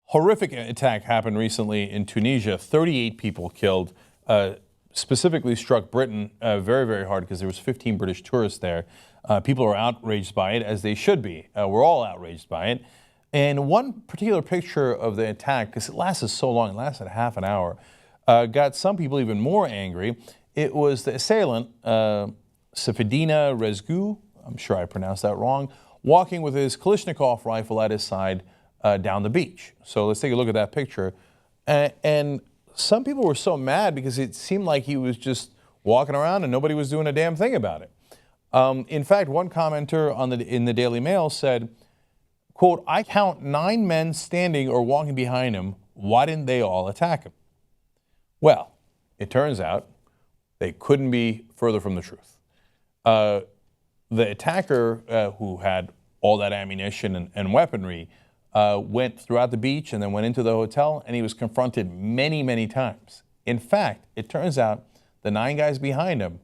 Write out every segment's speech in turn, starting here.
Horrific attack happened recently in Tunisia. 38 people killed, specifically struck Britain very, very hard because there was 15 British tourists there. People are outraged by it, as they should be. We're all outraged by it. And one particular picture of the attack, because it lasted so long, it lasted half an hour, got some people even more angry. It was the assailant, Seifeddine Rezgui, I'm sure I pronounced that wrong, walking with his Kalashnikov rifle at his side down the beach. So let's take a look at that picture. And some people were so mad because it seemed like he was just walking around and nobody was doing a damn thing about it. In fact, one commenter in the Daily Mail said, quote, "I count 9 men standing or walking behind him. Why didn't they all attack him?" Well, it turns out they couldn't be further from the truth. The attacker, who had all that ammunition and weaponry, went throughout the beach and then went into the hotel, and he was confronted many, many times. In fact, it turns out the 9 guys behind him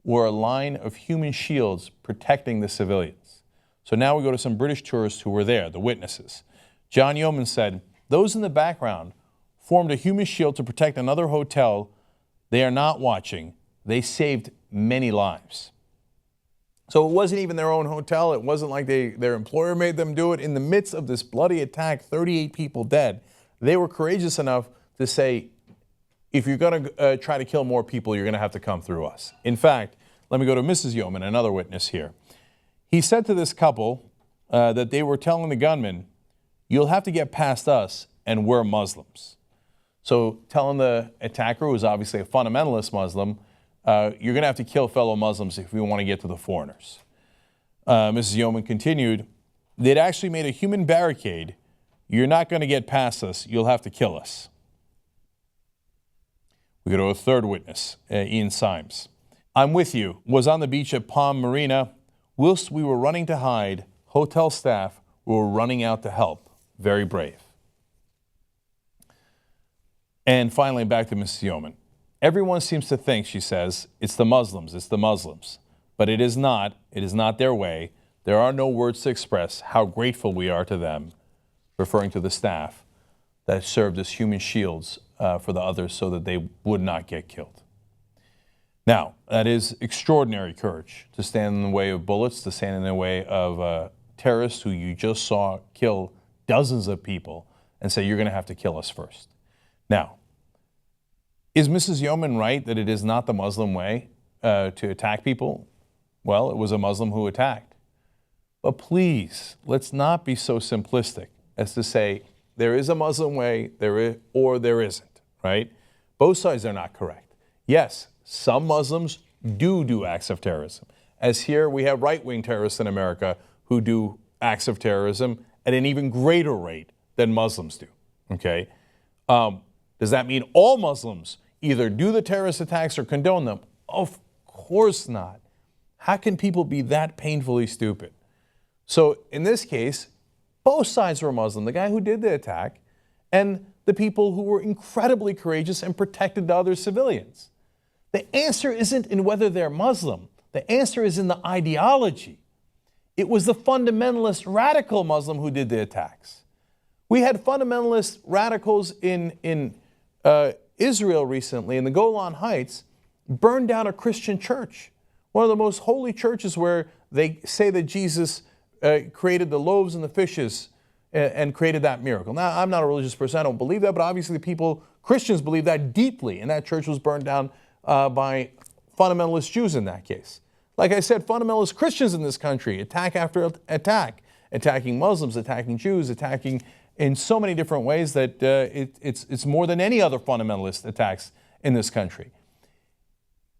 were a line of human shields protecting the civilians. So now we go to some British tourists who were there, the witnesses. John Yeoman said, "Those in the background formed a human shield to protect another hotel. They are not watching. They saved many lives." So it wasn't even their own hotel. It wasn't like their employer made them do it. In the midst of this bloody attack, 38 people dead, they were courageous enough to say, if you're going to try to kill more people, you're going to have to come through us. In fact, let me go to Mrs. Yeoman, another witness here. He said to this couple that they were telling the gunman, "You'll have to get past us, and we're Muslims." So telling the attacker, who was obviously a fundamentalist Muslim, you're going to have to kill fellow Muslims if we want to get to the foreigners. Mrs. Yeoman continued, "They'd actually made a human barricade. You're not going to get past us. You'll have to kill us." We go to a third witness, Ian Symes. "I'm with you. Was on the beach at Palm Marina. Whilst we were running to hide, hotel staff were running out to help. Very brave." And finally, back to Mrs. Yeoman. "Everyone seems to think," she says, "it's the Muslims, it's the Muslims. But it is not. It is not their way. There are no words to express how grateful we are to them," referring to the staff that served as human shields for the others so that they would not get killed. Now, that is extraordinary courage, to stand in the way of bullets, to stand in the way of terrorists who you just saw kill dozens of people and say, "You're going to have to kill us first." Now, is Mrs. Yeoman right that it is not the Muslim way to attack people? Well, it was a Muslim who attacked. But please, let's not be so simplistic as to say there is a Muslim way or there isn't, right? Both sides are not correct. Yes, some Muslims do acts of terrorism. As here, we have right-wing terrorists in America who do acts of terrorism at an even greater rate than Muslims do, okay? Does that mean all Muslims either do the terrorist attacks or condone them? Of course not. How can people be that painfully stupid? So in this case, both sides were Muslim, the guy who did the attack and the people who were incredibly courageous and protected the other civilians. The answer isn't in whether they're Muslim. The answer is in the ideology. It was the fundamentalist radical Muslim who did the attacks. We had fundamentalist radicals in Israel recently, in the Golan Heights, burned down a Christian church, one of the most holy churches where they say that Jesus created the loaves and the fishes and created that miracle. Now, I'm not a religious person, I don't believe that, but obviously Christians believe that deeply, and that church was burned down by fundamentalist Jews in that case. Like I said, fundamentalist Christians in this country, attack after attack, attacking Muslims, attacking Jews, attacking in so many different ways that it's more than any other fundamentalist attacks in this country.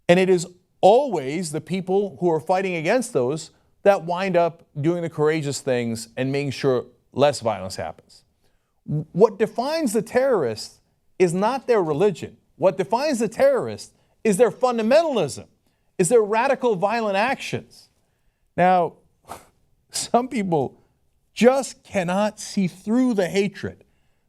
And it is always the people who are fighting against those that wind up doing the courageous things and making sure less violence happens. What defines the terrorist is not their religion. What defines the terrorist is their fundamentalism, is their radical violent actions. Now, some people just cannot see through the hatred.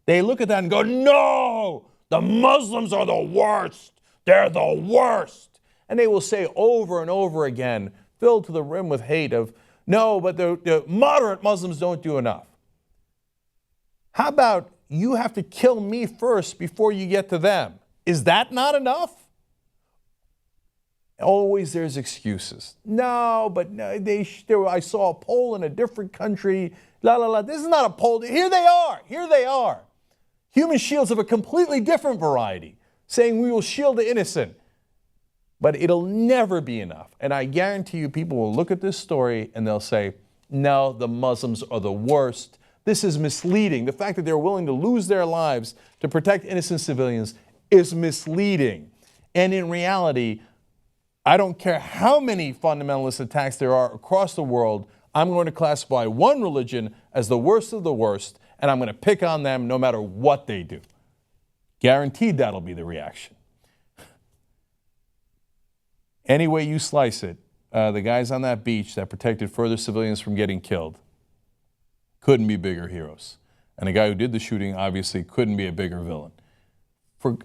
They look at that and go, "No, the Muslims are the worst. They're the worst." And they will say over and over again, filled to the rim with hate of, "No, but the moderate Muslims don't do enough." How about you have to kill me first before you get to them. Is that not enough? Always there's excuses. No, but no, I saw a poll in a different country. La, la, la. This is not a poll. Here they are. Here they are. Human shields of a completely different variety, saying we will shield the innocent. But it'll never be enough. And I guarantee you people will look at this story and they'll say, no, the Muslims are the worst. This is misleading. The fact that they're willing to lose their lives to protect innocent civilians is misleading. And in reality, I don't care how many fundamentalist attacks there are across the world, I'm going to classify one religion as the worst of the worst, and I'm going to pick on them no matter what they do. Guaranteed that'll be the reaction. Any way you slice it, the guys on that beach that protected further civilians from getting killed couldn't be bigger heroes. And the guy who did the shooting obviously couldn't be a bigger villain. For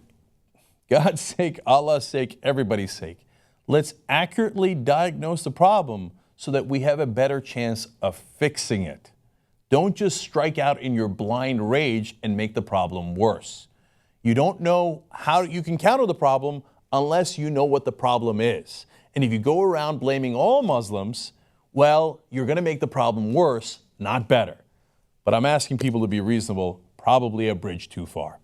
God's sake, Allah's sake, everybody's sake, let's accurately diagnose the problem so that we have a better chance of fixing it. Don't just strike out in your blind rage and make the problem worse. You don't know how you can counter the problem unless you know what the problem is. And if you go around blaming all Muslims, well, you're going to make the problem worse, not better. But I'm asking people to be reasonable, probably a bridge too far.